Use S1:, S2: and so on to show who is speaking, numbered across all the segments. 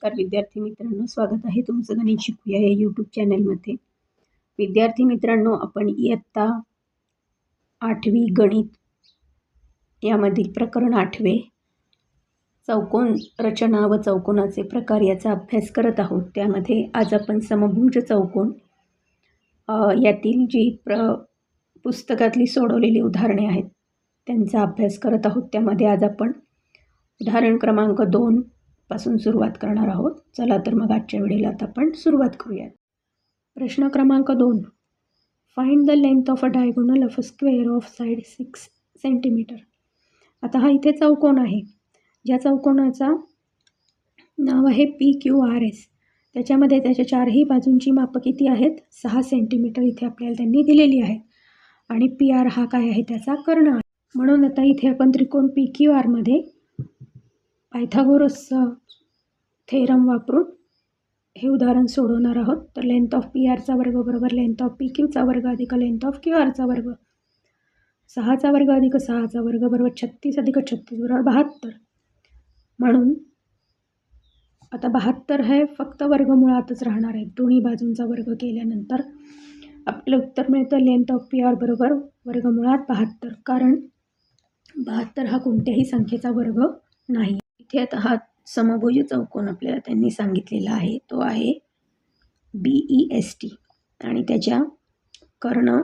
S1: नमस्कार विद्यार्थी मित्रांनो, स्वागत आहे तुमचं गणित शिकूया या यूट्यूब चॅनलमध्ये. विद्यार्थी मित्रांनो, आपण इयत्ता 8वी गणित यामधील प्रकरण 8वे चौकोन रचना व चौकोनाचे प्रकार याचा अभ्यास करत आहोत. त्यामध्ये आज आपण समभुज चौकोन यातील जी पुस्तकातली सोडवलेली उदाहरणे आहेत त्यांचा अभ्यास करत आहोत. त्यामध्ये आज आपण उदाहरण क्रमांक 2 पासून सुरुवात करणार आहोत. चला तर मग आजच्या व्हिडिओला आता आपण सुरुवात करूयात. प्रश्न क्रमांक 2, find the length of a diagonal of a square of side 6 centimetre. आता हा इथे चौकोन आहे, ज्या चौकोनाचा नाव आहे PQRS. त्याच्यामध्ये त्याच्या चारही बाजूंची मापं किती आहेत? 6 सेंटीमीटर इथे आपल्याला त्यांनी दिलेली आहे. आणि PR हा काय आहे? त्याचा कर्ण आहे. म्हणून आता इथे आपण त्रिकोण PQR मध्ये पायथागोरसचा थेरम वापरून हे उदाहरण सोडवणार आहोत. तर लेंथ ऑफ PRचा वर्ग बरोबर लेंथ ऑफ PQचा वर्ग अधिक लेंथ ऑफ QRचा वर्ग. 6चा वर्ग अधिक 6चा वर्ग बरोबर 36 अधिक 36 बरोबर 72. म्हणून आता 72 हे फक्त वर्गमुळातच राहणार आहे. दोन्ही बाजूंचा वर्ग केल्यानंतर आपलं उत्तर मिळतं लेंथ ऑफ PR बरोबर वर्गमुळात 72. कारण 72 हा कोणत्याही संख्येचा वर्ग नाही. इथे आता हा समभुज चौकोन आपल्याला त्यांनी सांगितलेला आहे, तो आहे BEST आणि त्याच्या कर्ण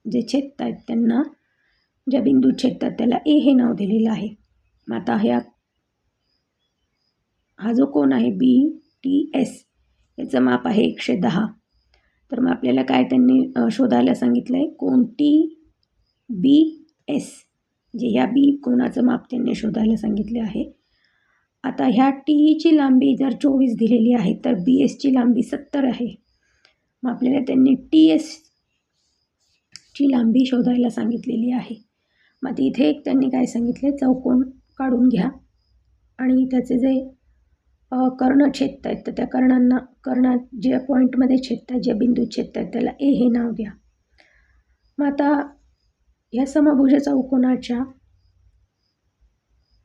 S1: जे छेदत आहेत त्यांना ज्या बिंदू छेदतात त्याला A हे नाव दिलेलं आहे. मग आता हा जो कोन आहे BTS याचं माप आहे 110. तर मग आपल्याला काय त्यांनी शोधायला सांगितलं आहे? कोन TBS जे ह्या B कोणाचं माप त्यांनी शोधायला सांगितले आहे. आता ह्या टीची लांबी जर 24 दिलेली आहे तर BSची लांबी 70 आहे. मग आपल्याला त्यांनी TSची लांबी शोधायला सांगितलेली आहे. मग इथे एक त्यांनी काय सांगितले, चौकोन काढून घ्या आणि त्याचे जे कर्ण छेदत आहेत तर त्या कर्णात ज्या पॉईंटमध्ये छेदत आहेत, ज्या बिंदू छेदत आहेत त्याला A हे नाव द्या. मग आता ह्या समभुज चौकोनाच्या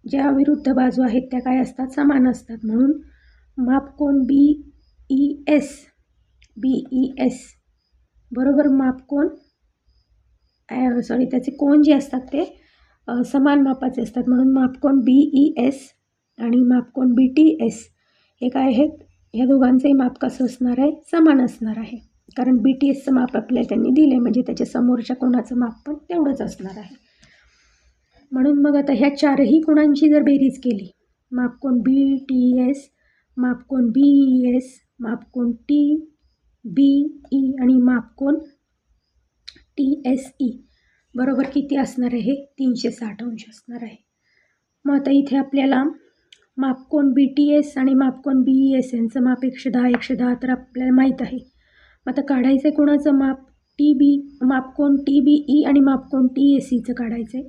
S1: ज्या विरुद्ध बाजू आहेत त्या काय असतात? समान असतात. म्हणून मापकोन BES बरोबर मापकोन त्याचे कोन जे असतात ते समान मापाचे असतात. म्हणून मापकोन BES आणि मापकोन BTS हे काय आहेत? ह्या दोघांचंही माप कसं असणार आहे? समान असणार आहे. कारण BTSचं माप आपल्याला त्यांनी दिले म्हणजे त्याच्या समोरच्या कोणाचं माप पण तेवढंच असणार आहे. म्हणून मग आता ह्या चारही कोणांची जर बेरीज केली, मापकोन BTS, मापकोन BES, मापकोन TBE आणि मापकोन TSE बरोबर किती असणार आहे? 360 अंश असणार आहे. मग आता इथे आपल्याला मापकोन BTS आणि मापकोन BES यांचं माप 110 तर आपल्याला माहीत आहे. मग आता काढायचं आहे कोणाचं माप? मापकोन TBE आणि मापकोन TSEचं काढायचं आहे.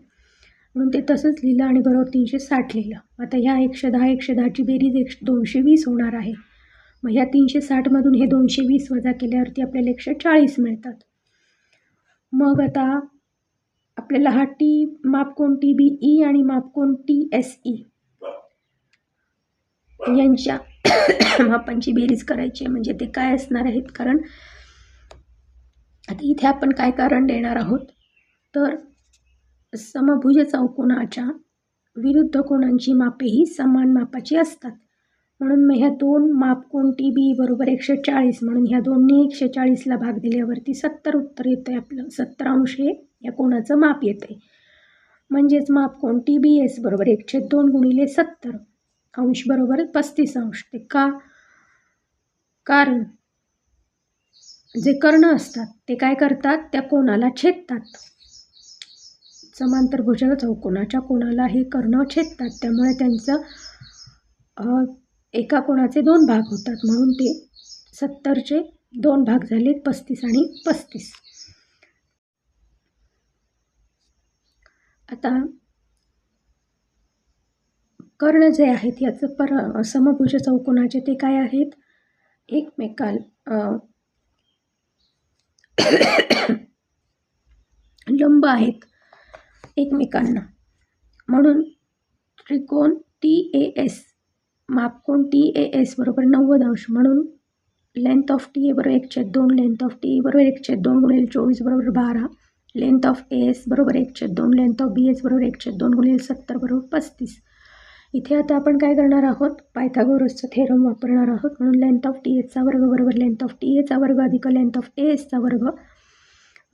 S1: म्हणून ते तसंच लिहिलं आणि बरोबर 360 लिहिलं. आता ह्या 110ची बेरीज 220 होणार आहे. मग ह्या 360मधून हे 220 वजा केल्यावरती आपल्याला 140 मिळतात. मग आता आपल्याला हा मापकोन TBE आणि मापकोन TSE यांच्या मापांची बेरीज करायची आहे. म्हणजे ते काय असणार आहेत? कारण आता इथे आपण काय कारण देणार आहोत? तर समभुज चौकोनाच्या विरुद्ध कोणांची मापे ही समान मापाची असतात. म्हणून मग ह्या दोन मापकोन TBE बरोबर 140 म्हणून ह्या दोन्ही 140ला भाग दिल्यावरती 70 उत्तर येतं आहे आपलं. 70 अंश हे या कोणाचं माप येतं आहे. म्हणजेच मापकोन TBS बरोबर 1/2 गुणिले 70 अंश बरोबर 35 अंश. ते का? कारण जे कर्ण असतात ते काय करतात? त्या कोणाला छेदतात. समांतर भुज चौकोनाच्या कोणाला हे कर्ण छेदतात. त्यामुळे त्यांचं एका कोणाचे 2 भाग होतात. म्हणून ते 70चे 2 भाग झाले 35 आणि 35. आता कर्ण जे आहेत याचं समभुज चौकोनाचे ते काय आहेत? एकमेकाला लंब आहेत एकमेकांना. म्हणून त्रिकोण TAS मापकोन TAS बरोबर 90° म्हणून लेंथ ऑफ TA बरोबर 1/2, लेंथ ऑफ TE बरोबर 1/2 गुणिले 24 बरोबर 12, लेंथ ऑफ AS बरोबर 1/2, लेंथ ऑफ BS बरोबर 1/2 गुणिले 70 बरोबर 35. इथे आता आपण काय करणार आहोत, पायथागोरसचा थेरम वापरणार आहोत. म्हणून लेंथ ऑफ TSचा वर्ग बरोबर लेंथ ऑफ TAचा वर्ग अधिक लेंथ ऑफ ASचा वर्ग,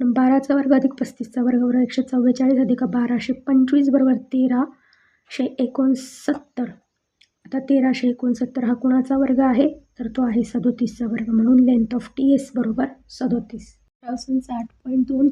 S1: 12चा वर्ग अधिक 35चा वर्ग बरोबर 144 अधिक 1225 बरोबर 1369. आता 1369 हा कोणाचा वर्ग आहे, तर तो आहे 37चा वर्ग. म्हणून लेंथ ऑफ TS बरोबर 37. 60.2